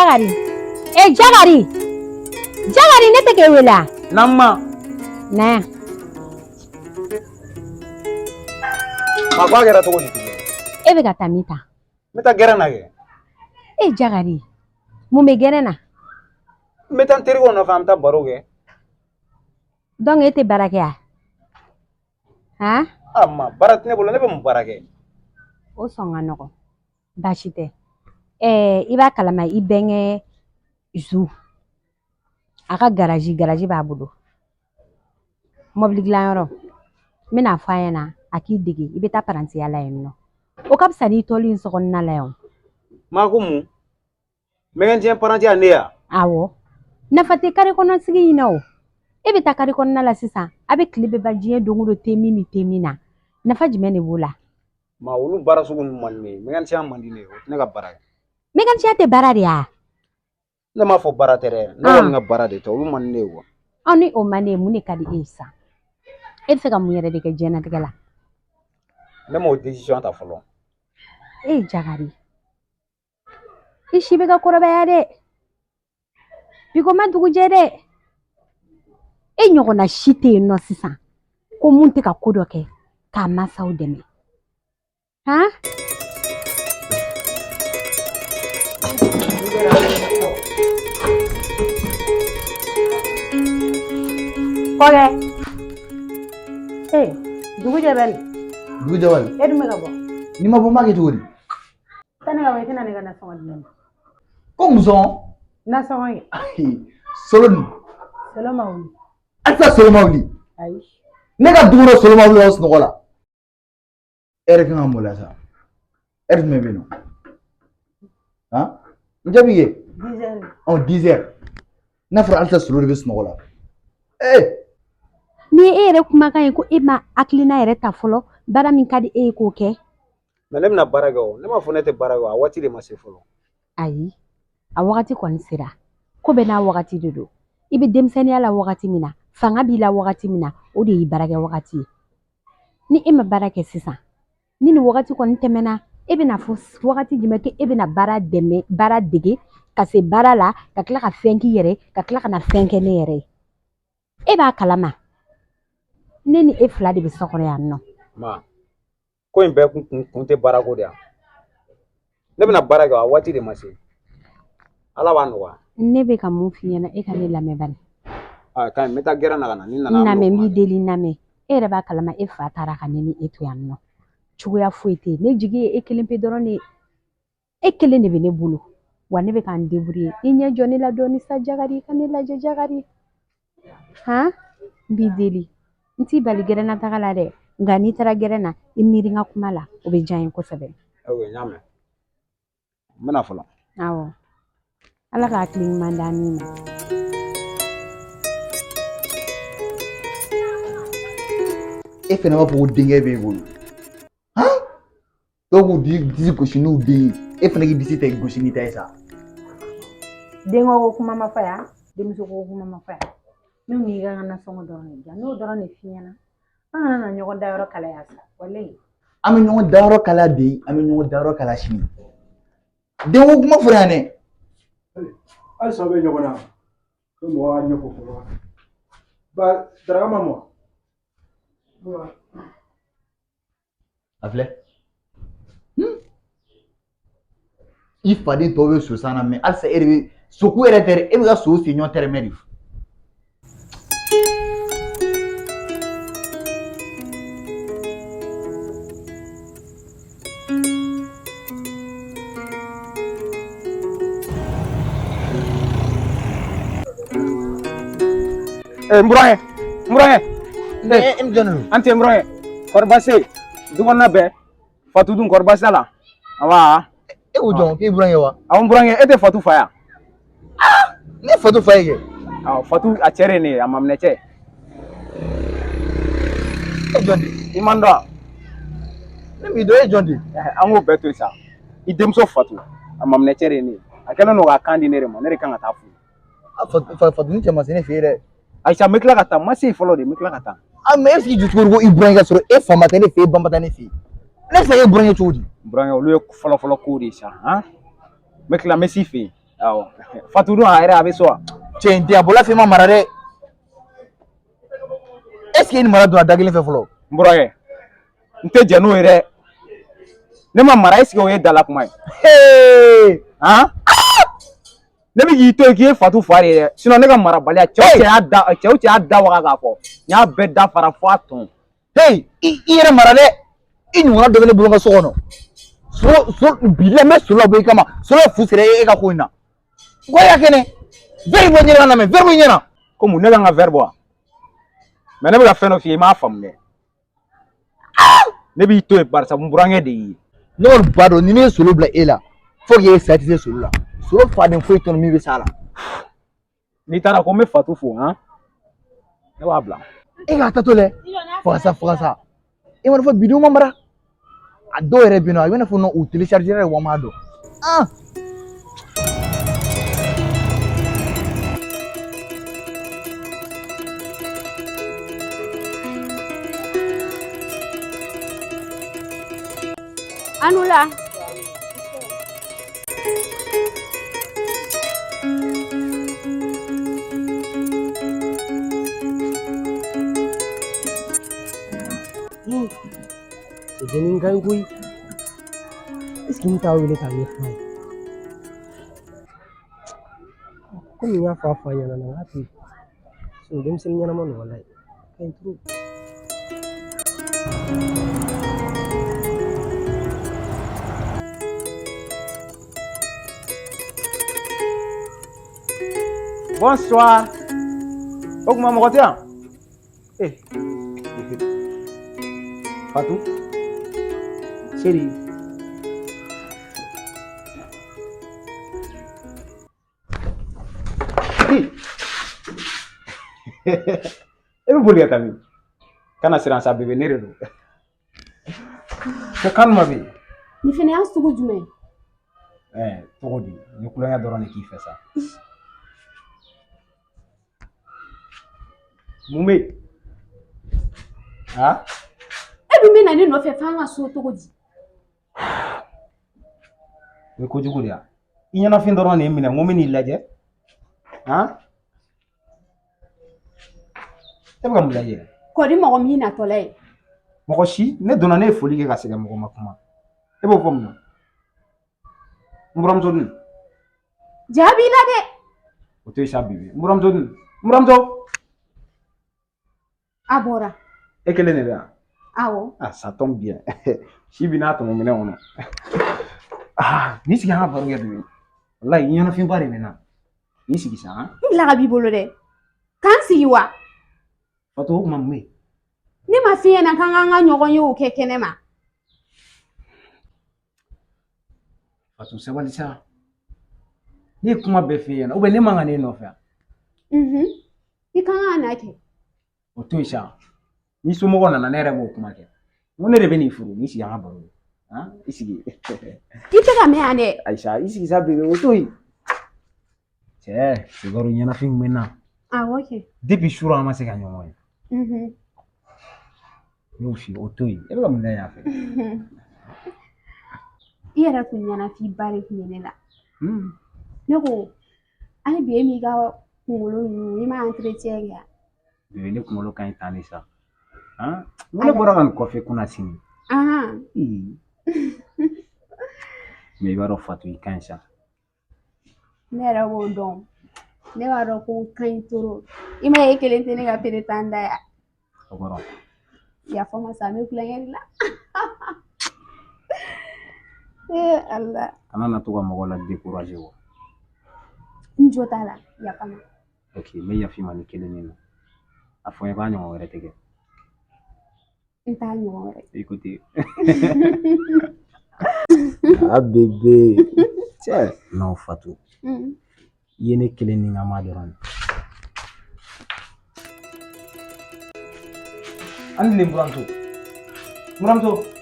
Jagari. Jagari. Jagari ne te ke wela. Namma. Ne. Apa kera to ni? E be ka tamita. Meta gera na ge. Jagari. Mu me gere na. Meta teri wono fam ta baro ge. Donc e te barake ya. Ha? Amma barat ne bolo ne be mu barake. O songa noko. Bashite. Iba kalama ibenge zu. Aka garage b'a bolo. Mobile gilan yɔrɔ. Mina fa yana aki digi ibe ta paranti ya la yenno. O ka bisa ni toli nsokonna la yon. Magumu. Mengen paranti ya ne ya. Awo. Nafate kare kono sigi ina o. Ebe ta kare kono la sisan. Abe klibe ba jiye dongulo temina. Nafa jumɛn de b'o la? Ma olu bara sugu manne. Mengen tiya mandine o. Ne ka bara. Megan tiya te bara de ya. Ne ma fo bara tere. Ne woni nga bara de to olu manne o. Ani o mane mu ne kadi Isa. E se ka mu yɛrɛ de kɛ jɛna tigɛ la. Ne mo decision ta fɔlɔ. Jagari. Ishi be ka kɔrɔbaya dɛ. Biko ma dugu jɛ dɛ. Ɲɔgɔnna si tɛ yen nɔ sisan. Ko mun tɛ ka ko dɔ kɛ k'a masaw dɛmɛ. Han? Kɔgɛ. Dugu jɛ bɛ nin. Dugu jɛ wali. E dun bɛ ka bɔ. Ni ma bɔ n b'a kɛ cogo di? Sani ka bɔ i tɛna ne ka nasɔngɔ di ne ma. Ko musɔn. Nasɔngɔ ye. Solo nin. Solo ma wuli. Alisa solo ma wuli. Ayi. Ne ka dugu dɔ solo ma wuli aw sunɔgɔ la. E yɛrɛ kan ka mun la sa? E yɛrɛ jumɛn bɛ yen nɔ? Han? N jaabi ye. 10 heures. 10 heures. N'a fɔra Alisa solo de bɛ sunɔgɔ la. Ni e yɛrɛ kumakan ye ko e ma hakilina yɛrɛ ta fɔlɔ baara min ka di e ye k'o kɛ. Mais ne bɛna baara kɛ o. Ne ma fɔ ne tɛ baara kɛ o. A waati de ma se fɔlɔ. Ayi. A wagati kɔni sera. Ko bɛɛ n'a wagati de don. I bɛ denmisɛnniya la wagati min na, fanga b'i la wagati min na, o de y'i baarakɛ wagati ye. Ni e ma baara kɛ sisan, ni nin wagati kɔni tɛmɛna, e bɛna fɔ wagati jumɛn k'e bɛna baara dege ka se baara la, ka tila ka fɛn k'i yɛrɛ, ka tila ka na fɛn kɛ ne yɛrɛ ye. E b'a kalama. Ne ni e fila de bɛ so kɔnɔ yan nɔ. Ma, ko in bɛɛ kun tɛ baara ko de yan. Ne bɛna baara kɛ a waati de ma se. Ala b'a nɔgɔya. Ne bɛ ka mun f'i ɲɛna e ka ne lamɛn bani. Ka ɲi n bɛ taa gɛrɛn na ka na ni nana. Lamɛn n b'i deli lamɛn. E yɛrɛ b'a kalama e fa taara ka ne ni e to yan nɔ. Cogoya foyi tɛ yen. Ne jigi ye e kelen pe dɔrɔn de ye. E kelen de bɛ ne bolo. Wa ne bɛ k'an débrouiller. I ɲɛ jɔ ne la dɔɔni sa Jagari, i ka ne lajɛ Jagari. Han? N b'i deli. N t'i bali gɛrɛn na taga la dɛ. Nka n'i taara gɛrɛn na, i miiri n ka kuma la. O bɛ diya n ye kosɛbɛ. Ok, n y'a mɛn. N bɛna fɔlɔ. Awɔ. Ala ka hakili ɲuman d'an ni ma. E fɛnɛ b'a fɔ ko denkɛ b'e bolo. Han? Dɔw k'u disi gosi n'u den ye. E fɛnɛ k'i disi ta gosi n'i ta ye sa. Denkɛ ko kuma ma fɔ yan. Denmuso ko kuma ma fɔ yan. Ne ko i ka n ka nasɔngɔ dɔrɔn de diyan. N'o dɔrɔn de f'i ɲɛna. An kana na ɲɔgɔn dayɔrɔ kalaya sa. Walayi. An bɛ ɲɔgɔn dayɔrɔ kalaya bi, an bɛ ɲɔgɔn dayɔrɔ kalaya sini. Denko kuma fɔra yan dɛ. Halisa bɛ ɲɔgɔn na. Ko mɔgɔ ka ɲɛ ko fɔlɔ. Ba daraka ma mɔ. A filɛ. I faden tɔw bɛ so san na mɛ halisa e de bɛ soku yɛrɛ tɛ dɛ, e bɛ ka so sen ɲɔgɔn tɛrɛmɛ de. Mburange. Ante Mburange. Korbase. Dukɔnɔna bɛɛ. Fatu dun Korbase la. Awa. E ko jɔn k'e Mburange wa? Awɔ Mburange, e tɛ Fatu fa ya? Ne Fatu fa ye kɛ. Awɔ Fatu a cɛ de ne ye, a maminɛ cɛ. E jɔn de? I man dɔn. Ne m'i dɔn e jɔn de? An k'o bɛɛ to yen sa. I denmuso Fatu, a maminɛ cɛ de ye ne ye. A kɛlen don k'a kan di ne de ma, ne de kan ka taa fo. Fatu ni cɛ ma se ne fɛ yen dɛ. Ayisa n bɛ tila ka taa, n ma se yen fɔlɔ de, n bɛ tila ka taa. Mais est-ce que du coup ko i Burankɛ ka sɔrɔ e fa ma taa ne fɛ yen, ba ma taa ne fɛ yen. Ne fɛ e Burankɛ cogo di? Burankɛ olu ye fɔlɔ ko de ye sa, han. N bɛ tila, n bɛ s'i fɛ yen. awɔ Fatou dun a yɛrɛ a bɛ so wa Cɛ in tɛ a bɔla fɛ ma mara dɛ. Est ce que i ni mara donna da kelen fɛ fɔlɔ? n burankɛ n tɛ jɛn n'o ye dɛ ne ma mara est ce que o ye dala kuma ye han ne bɛ k'i to yen k'i ye Fatou fa de ye dɛ sinon ne ka marabaliya cɛw cɛ y'a da waga k'a fɔ n y'a bɛɛ dafara fo a tɔn Hey, i yɛrɛ mara dɛ. I ɲɔgɔnna dɔ bɛ ne bolo n ka so kɔnɔ. Bilahi n bɛ solo labɔ i kama. Solo fu sera e ka ko in na. Goya kɛnɛ. Verre bɔ n ɲɛna lamɛn. Verre bɔ n ɲɛna. ko mun ne ka n ka verre bɔ wa mais ne bɛ ka fɛn dɔ f'i ye i m'a faamu dɛ ne b'i to yen barisa n burankɛ de y'i ye. Ne kɔni ba dɔn ni ne ye solo bila e la fo k'e sa tɛ se solo la. Solo faden foyi tɔnɔ min bɛ s'a la. N'i taara ko n bɛ Fatou fo han ne b'a bila. E k'a ta to dɛ. Fagasa. E mana fɔ bidenw ma mara. A dɔw yɛrɛ bɛ yen nɔ a bɛ n'a fɔ u télécharger la wa n m'a dɔn. Anula. Idan kan koyi iskin ta wule ka ne fa kuma ya fafa yana nan hafi sun dimsin yana mana wallahi kan turu Bonsoir. O kuma mɔgɔ tɛ yan? Fatou. shiri E bɛ boli ka taa min? Kana siran sa bébé ne de don. Ko kanu ma bɛ yen. Ni fɛnɛ y'a sugu jumɛn? Cogo di? Ni kulonkɛ dɔrɔn de k'i fɛ sa. Mun bɛ yen? Ha? E dun bɛ na ne nɔfɛ f'an ka so cogo di? O ye kojugu de ye. I ɲɛnafin dɔrɔn de ye minɛ n ko n bɛ n'i lajɛ. Han? E bɛ ka mun lajɛ? Kɔ di mɔgɔ min natɔla ye. Mɔgɔ si ne donna ne ye foli kɛ ka segin mɔgɔ ma kuma. E b'o fɔ mun na? N buramuso dun? Ja b'i la dɛ. O to yen sa bébé. N buramuso dun? N buramuso. A bɔra. E kelen de bɛ yan? Awɔ. Ah, ça tombe bien. Si bi n'a tɔmɔ minɛn kɔnɔ. N'i sigi an ka baro kɛ bébé. Walahi i ɲɛnafinba de bɛ n na. N'i sigi sa han. N dilaga b'i bolo dɛ. K'an sigi wa? Fatou o kuma mun bɛ yen? Ne ma f'i ɲɛna k'an k'an ka ɲɔgɔn ye o kɛ kɛnɛ ma. Fatou sabali sa. Ne ye kuma bɛɛ f'i ɲɛna ou bien ne man ka n'e nɔfɛ yan? I kan ka n'a kɛ. O to yen sa. Ni somɔgɔw nana ne yɛrɛ b'o kuma kɛ. N ko ne de bɛ n'i furu n'i sigi an ka baro kɛ. Han? I sigi. I tɛ ka mɛn yan dɛ. Aïcha i sigi sa bébé o to yen. Cɛ Segaru ɲɛnafin bɛ n na. Awɔ kɛ. Depuis sura an ma se ka ɲɔgɔn ye. N y'o f'i ye o to yen. E bɛ ka mun kɛ yan fɛ? I yɛrɛ tun ɲɛnafin ba de tun bɛ ne la. Ne ko hali bi e m'i ka kunkolo ninnu i ma entretien kɛ. Bébé ne kunkolo ka ɲi tan de sa. Han? N ko ne bɔra ka nin kɔfɛ kunna sini. Mais i b'a dɔn Fatou i ka ɲi sa. Ne yɛrɛ b'o dɔn. Ne b'a dɔn ko n ka ɲi trop. I ma ye e kelen tɛ ne ka peretan da yan. O kɔrɔ. Yafa n ma sa n bɛ kulonkɛ de la. Ala. Kana na to ka mɔgɔw la décourager wa. N jo t'a la yafa n ma. Ok n bɛ yafi ma ni kelen min na. A fɔ n ye k'a ɲɔgɔn wɛrɛ tɛ kɛ. N t'a ɲɔgɔn wɛrɛ. Écoutez. Ah bébé. Cɛ. Non Fatou. I ye ne kelen ni ka ma dɔrɔn. An ni buramuso. Buramuso.